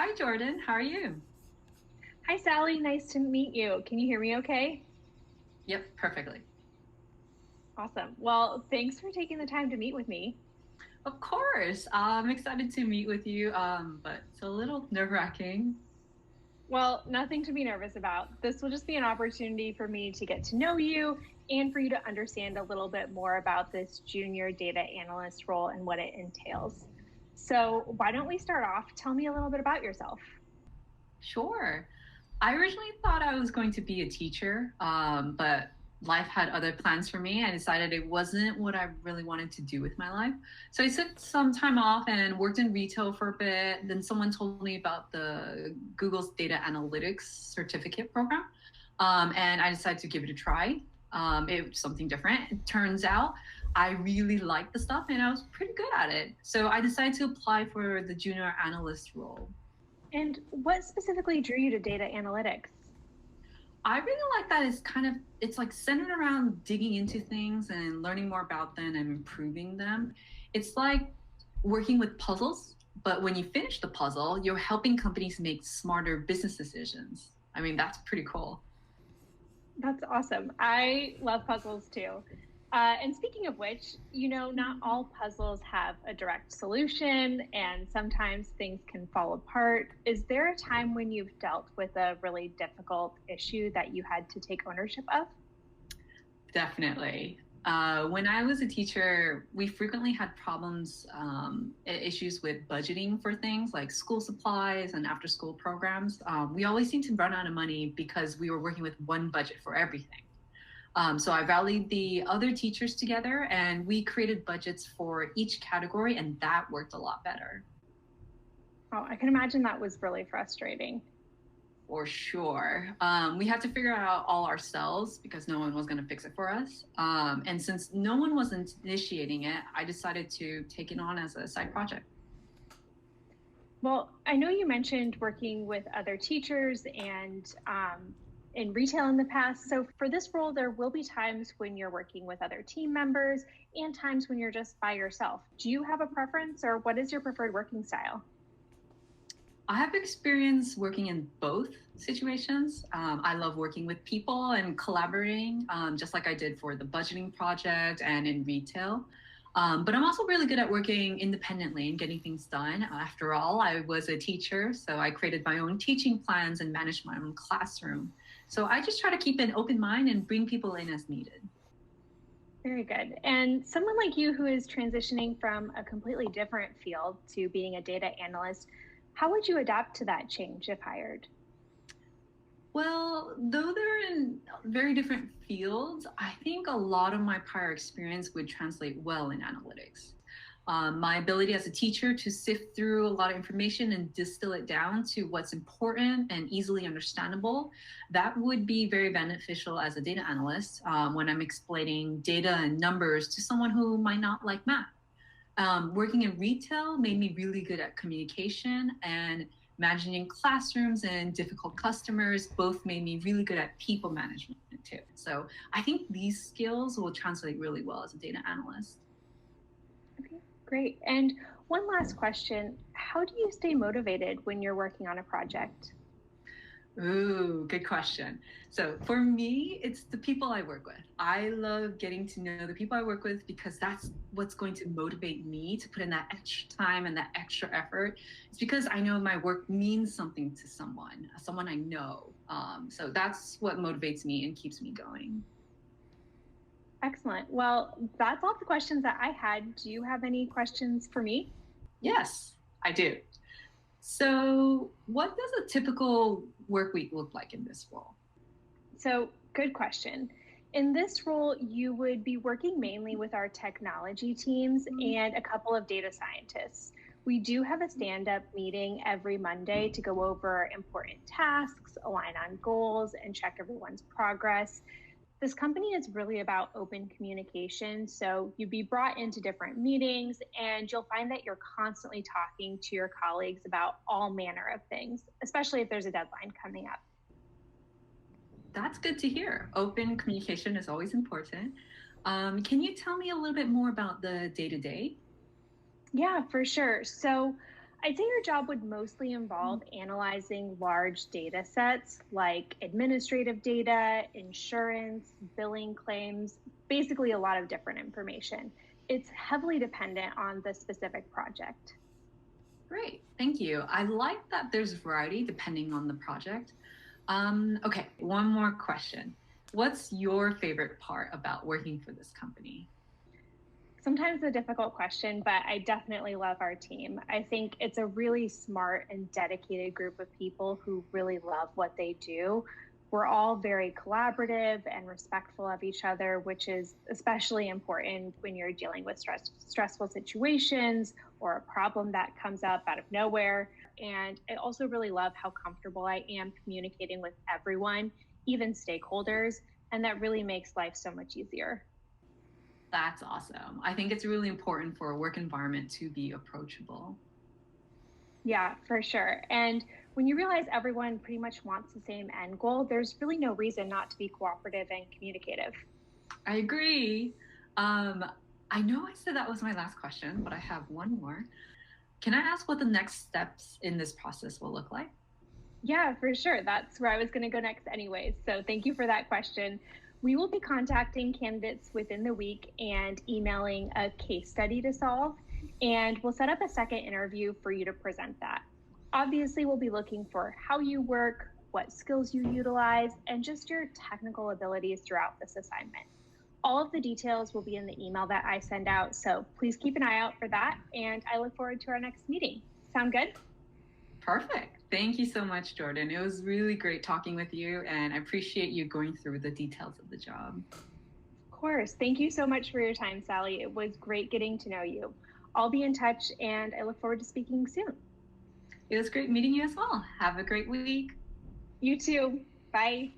Hi, Jordan. How are you? Hi, Sally. Nice to meet you. Can you hear me okay? Yep, perfectly. Awesome. Well, thanks for taking the time to meet with me. Of course. I'm excited to meet with you, but it's a little nerve-wracking. Well, nothing to be nervous about. This will just be an opportunity for me to get to know you and for you to understand a little bit more about this junior data analyst role and what it entails. So, why don't we start off? Tell me a little bit about yourself. Sure. I originally thought I was going to be a teacher, but life had other plans for me. I decided it wasn't what I really wanted to do with my life. So I took some time off and worked in retail for a bit. Then someone told me about the Google's data analytics certificate program. And I decided to give it a try. It was something different. It turns out I really liked the stuff and I was pretty good at it. So I decided to apply for the junior analyst role. And what specifically drew you to data analytics? I really like that it's like centered around digging into things and learning more about them and improving them. It's like working with puzzles, but when you finish the puzzle, you're helping companies make smarter business decisions. I mean, that's pretty cool. That's awesome. I love puzzles too. And speaking of which, not all puzzles have a direct solution, and sometimes things can fall apart. Is there a time when you've dealt with a really difficult issue that you had to take ownership of? Definitely. When I was a teacher, we frequently had issues with budgeting for things like school supplies and after school programs. We always seemed to run out of money because we were working with one budget for everything. So I rallied the other teachers together and we created budgets for each category, and that worked a lot better. Oh, I can imagine that was really frustrating. For sure. We had to figure it out all ourselves because no one was going to fix it for us. And since no one was initiating it, I decided to take it on as a side project. Well, I know you mentioned working with other teachers and in retail in the past. So, for this role, there will be times when you're working with other team members and times when you're just by yourself. Do you have a preference or what is your preferred working style? I have experience working in both situations. I love working with people and collaborating, just like I did for the budgeting project and in retail. But I'm also really good at working independently and getting things done. After all, I was a teacher, so I created my own teaching plans and managed my own classroom. So I just try to keep an open mind and bring people in as needed. Very good. And someone like you who is transitioning from a completely different field to being a data analyst, how would you adapt to that change if hired? Well, though they're in very different fields, I think a lot of my prior experience would translate well in analytics. My ability as a teacher to sift through a lot of information and distill it down to what's important and easily understandable, that would be very beneficial as a data analyst when I'm explaining data and numbers to someone who might not like math. Working in retail made me really good at communication, and managing classrooms and difficult customers both made me really good at people management too. So I think these skills will translate really well as a data analyst. Okay, great. And one last question. How do you stay motivated when you're working on a project? Ooh, good question. So for me, it's the people I work with. I love getting to know the people I work with because that's what's going to motivate me to put in that extra time and that extra effort. It's because I know my work means something to someone I know. So that's what motivates me and keeps me going. Excellent. Well, that's all the questions that I had. Do you have any questions for me? Yes, I do. So what does a typical work week look like in this role? So, good question. In this role, you would be working mainly with our technology teams and a couple of data scientists. We do have a stand up meeting every Monday to go over important tasks, align on goals, and check everyone's progress. This company is really about open communication. So you'd be brought into different meetings and you'll find that you're constantly talking to your colleagues about all manner of things, especially if there's a deadline coming up. That's good to hear. Open communication is always important. Can you tell me a little bit more about the day to day? Yeah, for sure. So I'd say your job would mostly involve analyzing large data sets like administrative data, insurance, billing claims, basically a lot of different information. It's heavily dependent on the specific project. Great, thank you. I like that there's variety depending on the project. Okay, one more question. What's your favorite part about working for this company? Sometimes a difficult question, but I definitely love our team. I think it's a really smart and dedicated group of people who really love what they do. We're all very collaborative and respectful of each other, which is especially important when you're dealing with stressful situations or a problem that comes up out of nowhere. And I also really love how comfortable I am communicating with everyone, even stakeholders, and that really makes life so much easier. That's awesome. I think it's really important for a work environment to be approachable. Yeah, for sure. And when you realize everyone pretty much wants the same end goal, there's really no reason not to be cooperative and communicative. I agree. Um, I know I said that was my last question, but I have one more. Can I ask what the next steps in this process will look like? Yeah, for sure. That's where I was going to go next, anyways. So thank you for that question. We will be contacting candidates within the week and emailing a case study to solve. And we'll set up a second interview for you to present that. Obviously, we'll be looking for how you work, what skills you utilize, and just your technical abilities throughout this assignment. All of the details will be in the email that I send out. So please keep an eye out for that. And I look forward to our next meeting. Sound good? Perfect. Thank you so much, Jordan. It was really great talking with you, and I appreciate you going through the details of the job. Of course. Thank you so much for your time, Sally. It was great getting to know you. I'll be in touch and I look forward to speaking soon. It was great meeting you as well. Have a great week. You too. Bye.